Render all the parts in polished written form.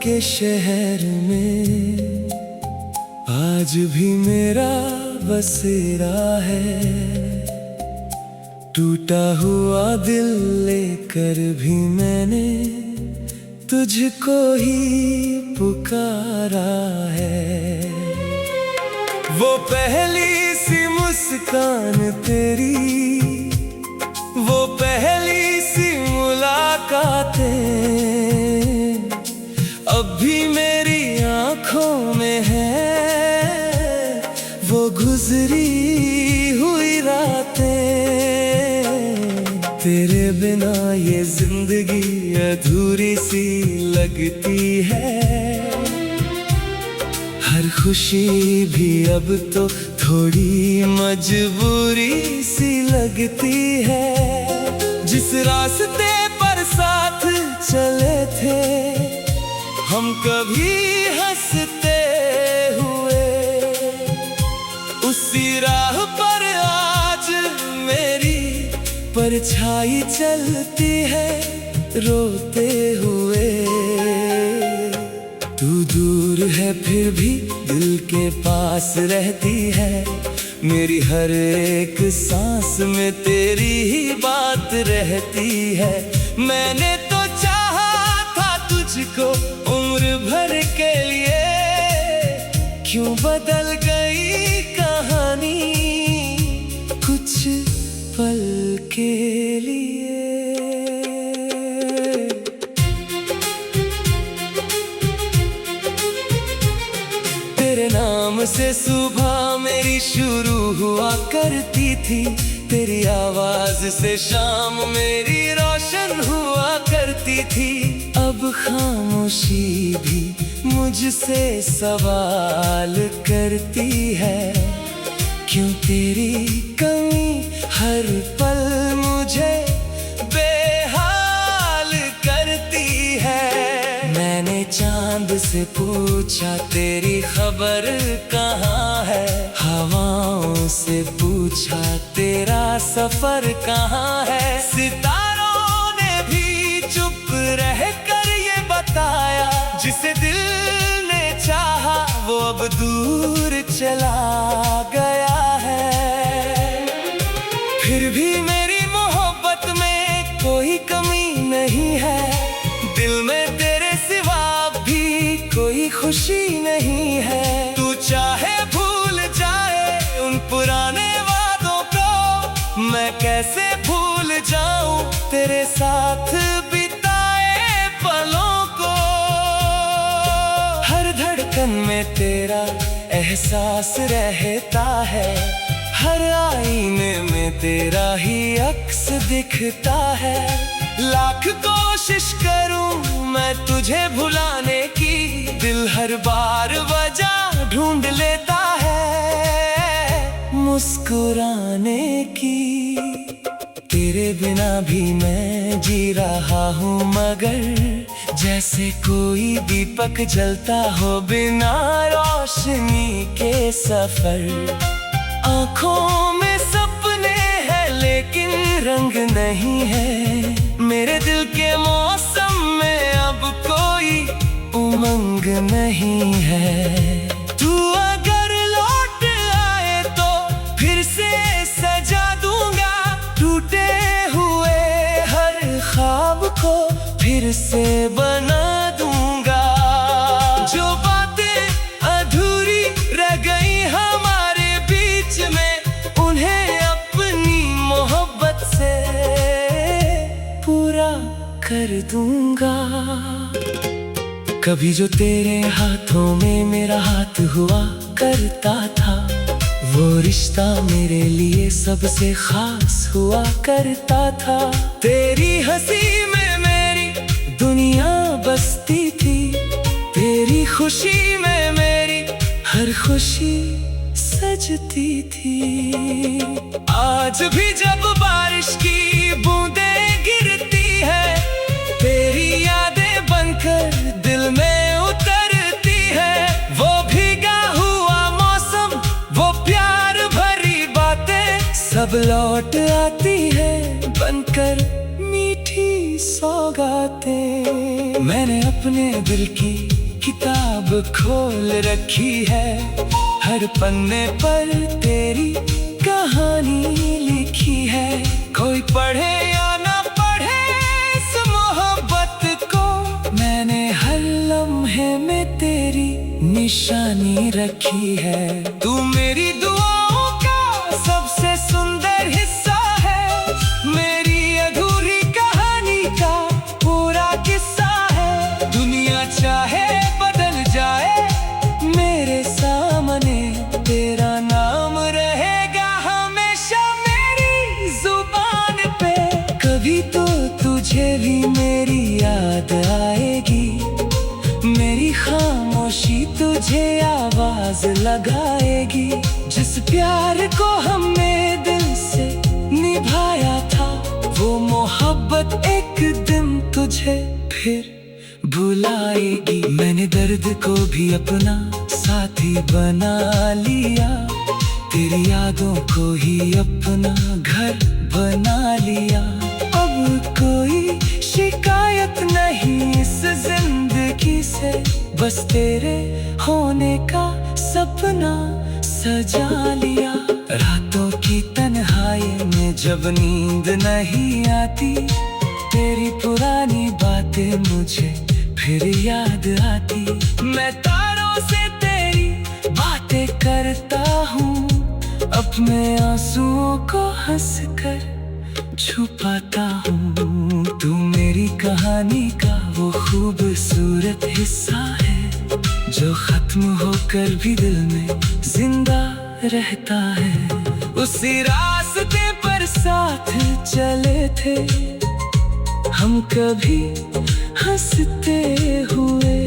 के शहर में आज भी मेरा बसेरा है। टूटा हुआ दिल लेकर भी मैंने तुझको ही पुकारा है। वो पहली सी मुस्कान तेरी, वो पहली सी मुलाकातें अब भी मेरी आंखों में है। वो गुजरी हुई रातें, तेरे बिना ये जिंदगी अधूरी सी लगती है। हर खुशी भी अब तो थोड़ी मजबूरी सी लगती है। जिस रास्ते पर साथ चले थे हम कभी हंसते हुए, उसी राह पर आज मेरी परछाई चलती है रोते हुए। तू दूर है फिर भी दिल के पास रहती है। मेरी हर एक सांस में तेरी ही बात रहती है। मैंने तो चाहा था तुझको उम्र भर के लिए, क्यों बदल गई कहानी कुछ पल के लिए। तेरे नाम से सुबह मेरी शुरू हुआ करती थी, तेरी आवाज से शाम मेरी रोशन हुआ करती थी। अब खामोशी भी मुझसे सवाल करती है, क्यों तेरी कमी हर पल मुझे बेहाल करती है। मैंने चांद से पूछा तेरी खबर कहाँ है, हवाओं से पूछा तेरा सफर कहाँ है। सितारों ने भी चुप रहकर ये बताया, जिसे दिल ने चाहा वो अब दूर चला गया है। फिर भी मेरी मोहब्बत में कोई कमी नहीं है, दिल में तेरे सिवा भी कोई खुशी नहीं है। तू चाहे भूल जाए उन पुराने वादों को, मैं कैसे भूल जाऊं तेरे साथ बिताए पलों को। हर धड़कन में तेरा एहसास रहता है, हर आईने में तेरा ही अक्स दिखता है। लाख कोशिश करूं मैं तुझे भुलाने की, दिल हर बार वजह ढूंढ लेता है मुस्कुराने की। तेरे बिना भी मैं जी रहा हूँ, मगर जैसे कोई दीपक जलता हो बिना रोशनी के सफर। आँखों में सपने हैं लेकिन रंग नहीं है, मेरे दिल के मौसम में अब कोई उमंग नहीं है। तू अगर लौट आए तो फिर से सजा दूंगा, टूटे हुए हर ख्वाब को फिर से बना दूंगा। जो बातें अधूरी रह गई हमारे बीच में, उन्हें अपनी मोहब्बत से पूरा कर दूंगा। कभी जो तेरे हाथों में मेरा हाथ हुआ करता था, वो रिश्ता मेरे लिए सबसे खास हुआ करता था। तेरी हंसी में मेरी दुनिया बसती थी, तेरी खुशी में मेरी हर खुशी सजती थी। आज भी जब बारिश की बूंदें गिरती है, तेरी यादें बनकर दिल में उतरती है। वो भीगा हुआ मौसम, वो प्यार भरी बातें सब लौट आती है बनकर मीठी सौगातें। मैंने अपने दिल की किताब खोल रखी है, हर पन्ने पर तेरी कहानी लिखी है। कोई पढ़े या ना पढ़े इस मोहब्बत को, मैंने हर लम्हे में तेरी निशानी रखी है। तू मेरी दुआओं का सबसे सुंदर हिस्सा है, मेरी अधूरी कहानी का पूरा किस्सा है। दुनिया चाहे बदल जाए मेरे सामने, तेरा नाम रहेगा हमेशा मेरी जुबान पे। कभी तो तुझे भी मेरी याद आएगी, मेरी खामोशी तुझे आवाज लगाएगी। जिस प्यार को हमने दिल से निभाया था, वो मोहब्बत एक दिन तुझे फिर बुलाएगी। मैंने दर्द को भी अपना साथी बना लिया, तेरी यादों को ही अपना घर बना लिया। अब कोई शिकायत नहीं इस जिंदगी से, बस तेरे होने का सपना सजा लिया। रातों की तन्हाई में जब नींद नहीं आती, तेरी पुरानी बातें मुझे फिर याद आती। मैं तारों से तेरी बातें करता हूँ, अपने आंसुओं को हंसकर छुपाता हूँ। तू मेरी कहानी का वो खूबसूरत हिस्सा है, जो खत्म होकर भी दिल में जिंदा रहता है। उसी रास्ते पर साथ चले थे हम कभी हंसते हुए,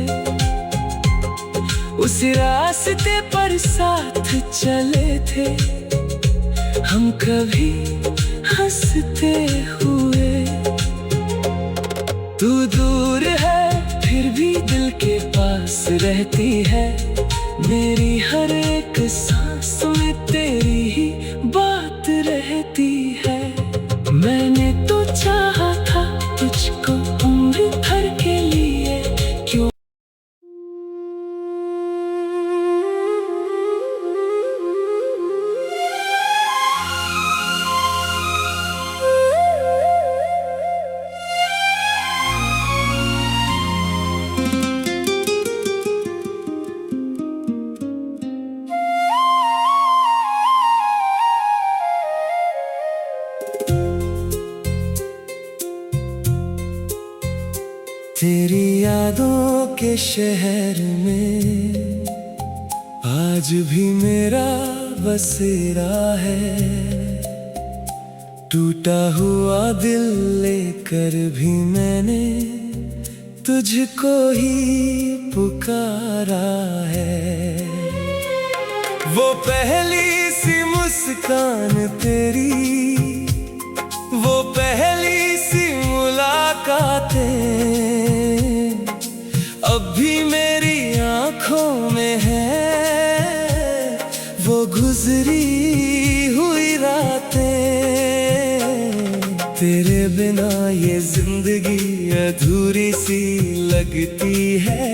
उसी रास्ते पर साथ चले थे हम कभी हंसते हुए। तू दूर है फिर भी दिल के पास रहती है, मेरी हर एक सांस में तेरी ही बात रहती है। मैंने तो चाहा था तुझको उम्र भर के लिए, क्यों तेरी यादों के शहर में आज भी मेरा बसेरा है। टूटा हुआ दिल लेकर भी मैंने तुझको ही पुकारा है। वो पहली सी मुस्कान तेरी, वो पहली सी मुलाकातें अब भी मेरी आंखों में है। वो गुजरी हुई रातें, तेरे बिना ये जिंदगी अधूरी सी लगती है।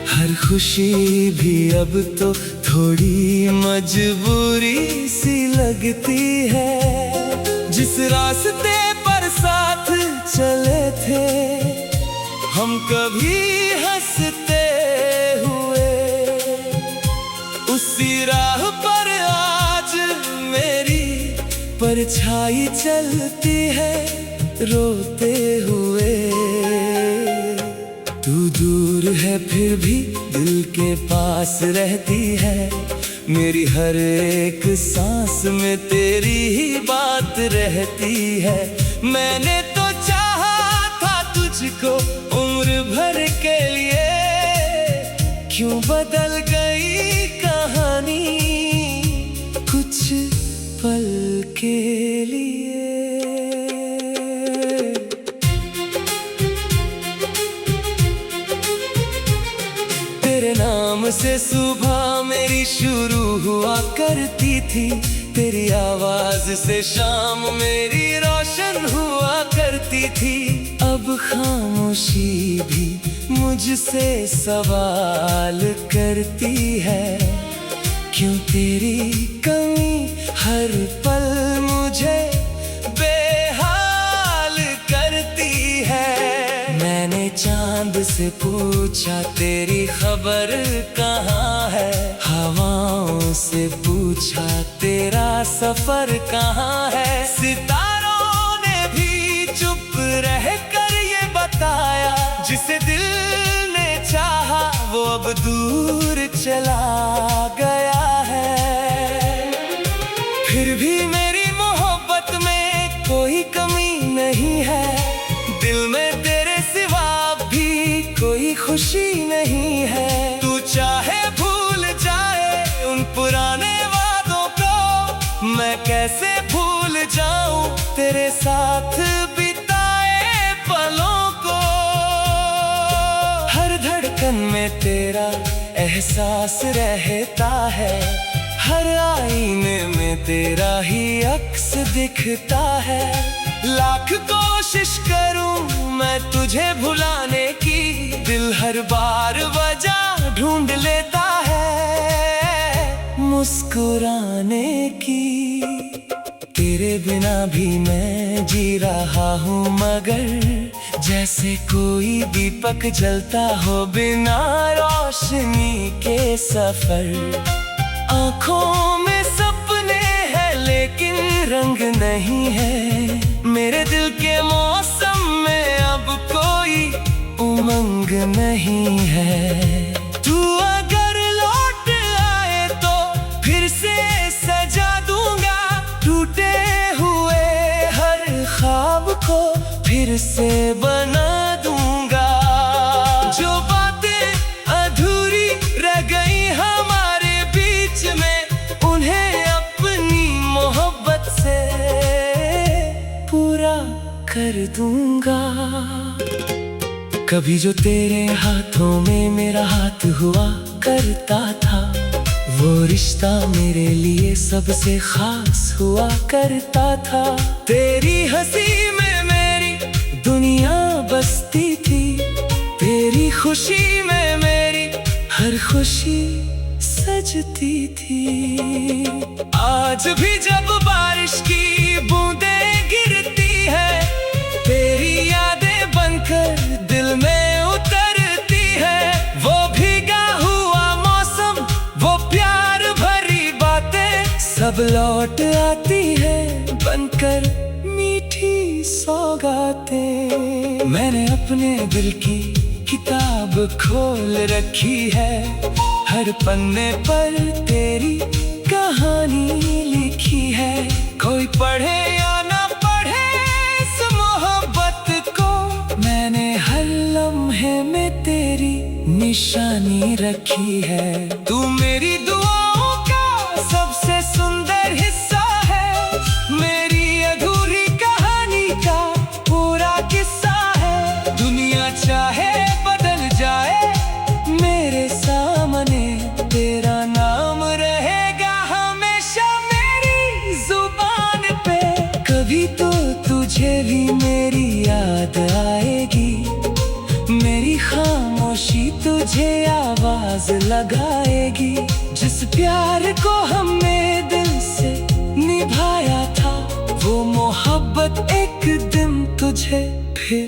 हर खुशी भी अब तो थोड़ी मजबूरी सी लगती है। जिस रास्ते पर साथ चले थे हम कभी हंसते हुए, उसी राह पर आज मेरी परछाई चलती है रोते हुए। तू दूर है फिर भी दिल के पास रहती है, मेरी हर एक सांस में तेरी ही बात रहती है। मैंने तो चाहा था तुझको उम्र भर के लिए, क्यों बदल गई कहानी कुछ पल के लिए। तेरे नाम से सुबह मेरी शुरू हुआ करती थी, तेरी आवाज से शाम मेरी रोशन हुआ करती थी। अब खामोशी भी मुझसे सवाल करती है, क्यों तेरी कमी हर पल मुझे बेहाल करती है। मैंने चांद से पूछा तेरी खबर कहाँ है, हवाओं से पूछा तेरा सफर कहाँ है। सितारों ने भी चुप रह कर ये बताया, जिसे दिल ने चाहा वो अब दूर चला गया है। फिर भी मेरी मोहब्बत में कोई कमी नहीं है, दिल में तेरे सिवा भी कोई खुशी नहीं है। तू चाहे भूल जाए उन पुराने वादों को, मैं कैसे भूल जाऊं तेरे साथ बिताए पलों को। हर धड़कन में तेरा एहसास रहता है, हर आईने में तेरा ही अक्स दिखता है। लाख कोशिश करूं मैं तुझे भुलाने की, दिल हर बार वजह ढूंढ लेता है मुस्कुराने की। तेरे बिना भी मैं जी रहा हूँ, मगर जैसे कोई दीपक जलता हो बिना रोशनी के सफर। आँखों में सपने हैं लेकिन रंग नहीं है, मेरे दिल के मौसम में अब कोई उमंग नहीं है। तू अगर लौट आए तो फिर से सजा दूंगा, टूटे हुए हर ख्वाब को फिर से बना दूंगा। जो बातें अधूरी रह गई हमारे बीच में, उन्हें अपनी मोहब्बत से पूरा कर दूंगा। कभी जो तेरे हाथों में मेरा हाथ हुआ करता था, वो रिश्ता मेरे लिए सबसे खास हुआ करता था। तेरी हंसी में मेरी दुनिया बसती थी, तेरी खुशी में मेरी हर खुशी सजती थी। आज भी जब बारिश की बूंदें गिरती है, तेरी यादें बनकर दिल में उतरती है। वो भीगा हुआ मौसम, वो प्यार भरी बातें सब लौट आती है बनकर मीठी सौगातें। मैंने अपने दिल की किताब खोल रखी है, हर पन्ने पर तेरी कहानी लिखी है। कोई पढ़े या ना पढ़े इस मोहब्बत को, मैंने हर लम्हे में तेरी निशानी रखी है। तू मेरी दुआओं का सबसे सुंदर हिस्सा है, मेरी अधूरी कहानी का पूरा किस्सा है। दुनिया चाहे बदल जाए मेरे सामने, तेरा नाम रहेगा हमेशा मेरी जुबान पे। कभी तो तुझे भी मेरी याद आएगी, मेरी खामोशी तुझे आवाज लगाएगी। जिस प्यार को हमने दिल से निभाया था, वो मोहब्बत एक दिन तुझे फिर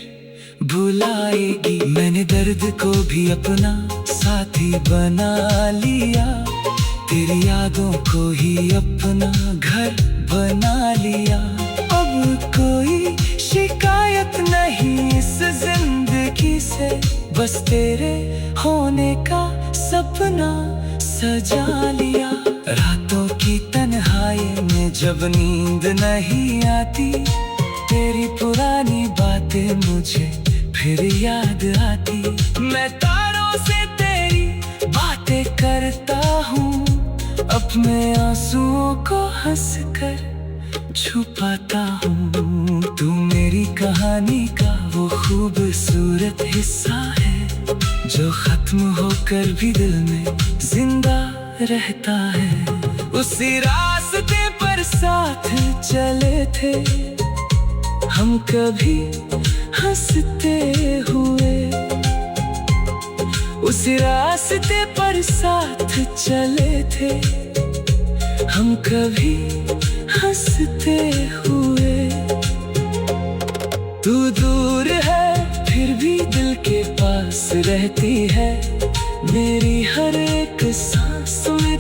भुलाएगी। मैंने दर्द को भी अपना साथी बना लिया, तेरी यादों को ही अपना घर बना लिया। अब कोई शिकायत नहीं इस जिंदगी से, बस तेरे होने का सपना सजा लिया। रातों की तन्हाई में जब नींद नहीं आती, तेरी पुरानी बातें मुझे फिर याद आती। मैं तारों से तेरी बातें करता हूँ, अपने आंसुओं को हंसकर छुपाता हूँ। तू मेरी कहानी का वो खूबसूरत हिस्सा है, जो खत्म होकर भी दिल में जिंदा रहता है। उसी रास्ते पर साथ चले थे, हम कभी हंसते हुए। उस रास्ते पर साथ चले थे, हम कभी हंसते हुए। तू दूर है फिर भी दिल के पास रहती है, मेरी हर एक सांस में